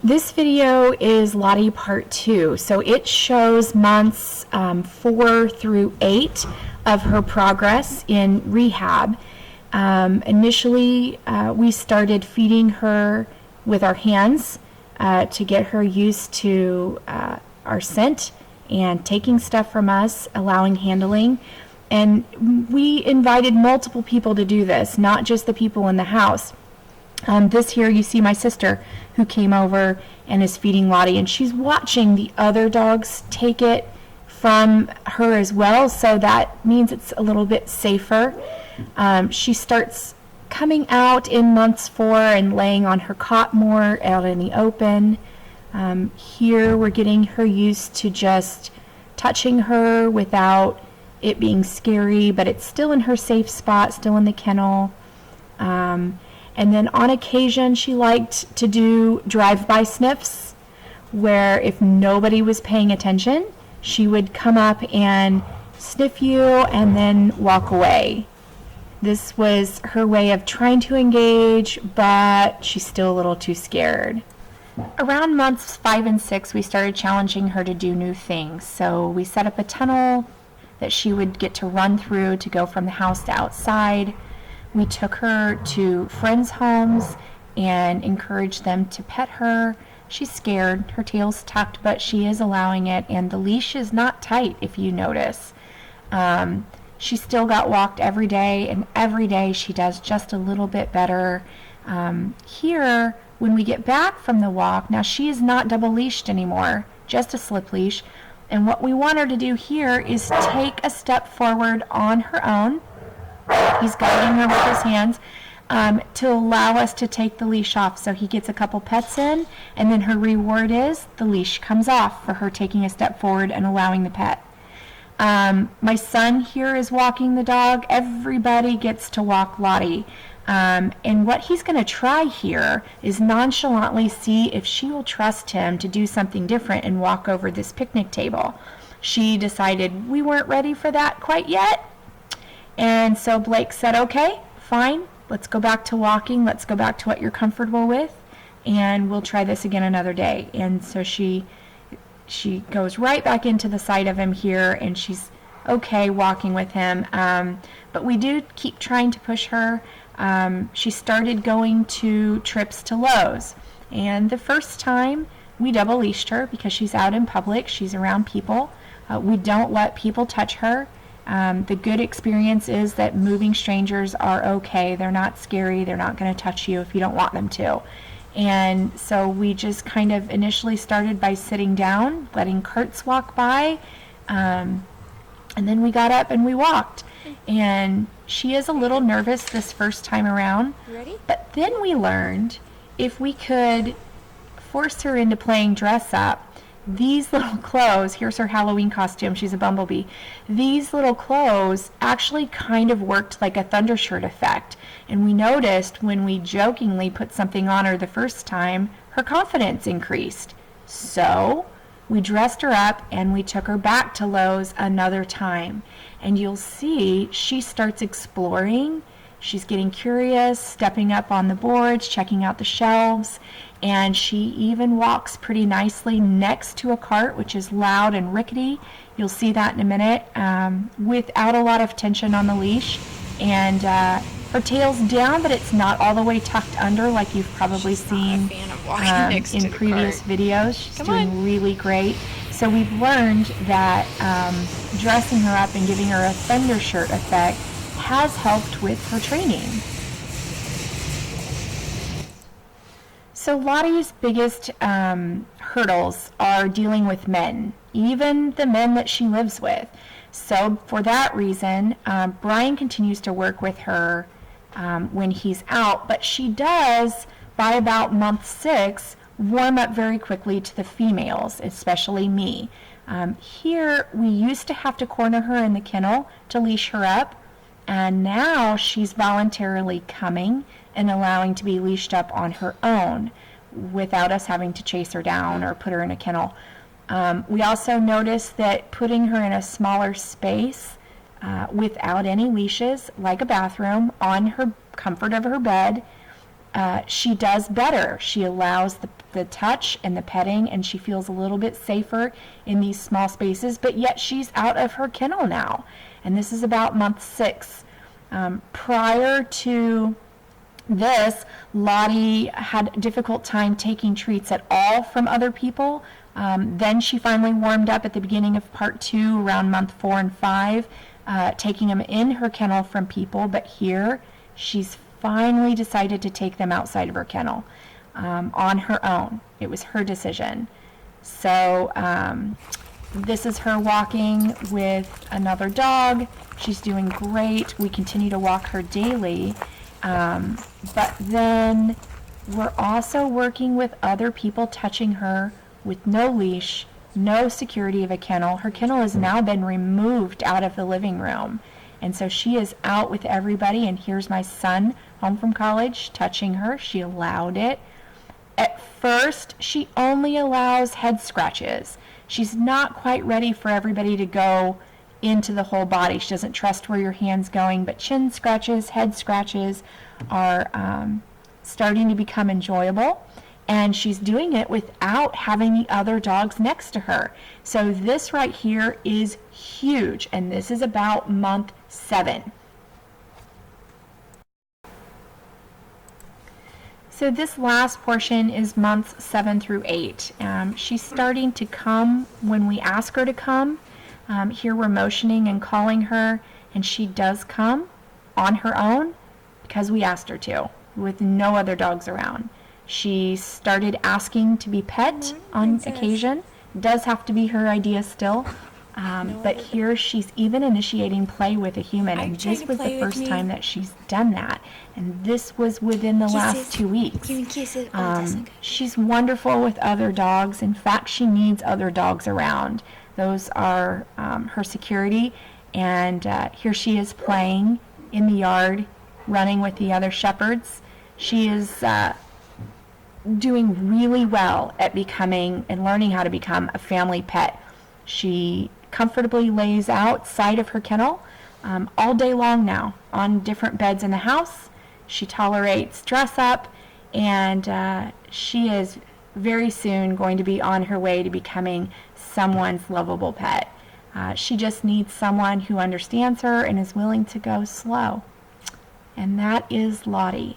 This video is Lotte part 2, so it shows months 4 through 8 of her progress in rehab. Initially, we started feeding her with our hands to get her used to our scent and taking stuff from us, allowing handling. And we invited multiple people to do this, not just the people in the house. This here, you see my sister who came over and is feeding Lotte, and she's watching the other dogs take it from her as well, so that means it's a little bit safer. She starts coming out in months 4 and laying on her cot more out in the open. Here we're getting her used to just touching her without it being scary, but it's still in her safe spot, still in the kennel. And then on occasion, she liked to do drive-by sniffs, where if nobody was paying attention, she would come up and sniff you and then walk away. This was her way of trying to engage, but she's still a little too scared. Around months 5 and 6, we started challenging her to do new things. So we set up a tunnel that she would get to run through to go from the house to outside. We took her to friends' homes and encouraged them to pet her. She's scared, her tail's tucked, but she is allowing it, and the leash is not tight, if you notice. She still got walked every day, and every day she does just a little bit better. Here, when we get back from the walk, now she is not double leashed anymore, just a slip leash, and what we want her to do here is take a step forward on her own. He's guiding her with his hands to allow us to take the leash off. So he gets a couple pets in, and then her reward is the leash comes off for her taking a step forward and allowing the pet. My son here is walking the dog. Everybody gets to walk Lotte. And what he's going to try here is nonchalantly see if she will trust him to do something different and walk over this picnic table. She decided we weren't ready for that quite yet. And so Blake said, okay, fine, let's go back to walking. Let's go back to what you're comfortable with, and we'll try this again another day. And so she goes right back into the side of him here, and she's okay walking with him. But we do keep trying to push her. She started going to trips to Lowe's. And the first time we double leashed her because she's out in public, she's around people. We don't let people touch her. The good experience is that moving strangers are okay. They're not scary. They're not going to touch you if you don't want them to. And so we just kind of initially started by sitting down, letting carts walk by, and then we got up and we walked. And she is a little nervous this first time around. Ready? But then we learned if we could force her into playing dress up, these little clothes, here's her Halloween costume, she's a bumblebee. These little clothes actually kind of worked like a thundershirt effect. And we noticed when we jokingly put something on her the first time, her confidence increased. So we dressed her up and we took her back to Lowe's another time. And you'll see she starts exploring. She's getting curious, stepping up on the boards, checking out the shelves, and she even walks pretty nicely next to a cart, which is loud and rickety. You'll see that in a minute, without a lot of tension on the leash. And her tail's down, but it's not all the way tucked under like you've probably seen in previous videos. She's doing really great. So we've learned that dressing her up and giving her a thunder shirt effect has helped with her training. So Lotte's biggest hurdles are dealing with men, even the men that she lives with. So for that reason, Brian continues to work with her when he's out, but she does, by about month 6, warm up very quickly to the females, especially me. Here, we used to have to corner her in the kennel to leash her up, and now she's voluntarily coming and allowing to be leashed up on her own without us having to chase her down or put her in a kennel. We also noticed that putting her in a smaller space without any leashes, like a bathroom, on her comfort of her bed, she does better. She allows the the touch and the petting, and she feels a little bit safer in these small spaces, but yet she's out of her kennel now. And this is about month 6. Prior to this, Lotte had a difficult time taking treats at all from other people. Then she finally warmed up at the beginning of part 2, around month 4 and 5, taking them in her kennel from people. But here, she's finally decided to take them outside of her kennel on her own. It was her decision. So this is her walking with another dog. She's doing great. We continue to walk her daily. But then we're also working with other people touching her with no leash, no security of a kennel. Her kennel has now been removed out of the living room. And so she is out with everybody, and here's my son home from college touching her. She allowed it. At first, she only allows head scratches. She's not quite ready for everybody to go into the whole body. She doesn't trust where your hand's going, but chin scratches, head scratches are starting to become enjoyable. And she's doing it without having the other dogs next to her. So this right here is huge, and this is about month 7. So this last portion is months 7 through 8. She's starting to come when we ask her to come. Here we're motioning and calling her, and she does come on her own because we asked her to, with no other dogs around. She started asking to be pet on occasion. It does have to be her idea still. But here she's even initiating play with a human, and this was the first time that she's done that. And this was within the last 2 weeks. She's wonderful with other dogs. In fact, she needs other dogs around. Those are her security. And here she is playing in the yard, running with the other shepherds. She is doing really well at becoming and learning how to become a family pet. She comfortably lays outside of her kennel all day long now on different beds in the house. She tolerates dress up, and she is very soon going to be on her way to becoming someone's lovable pet. She just needs someone who understands her and is willing to go slow. And that is Lotte.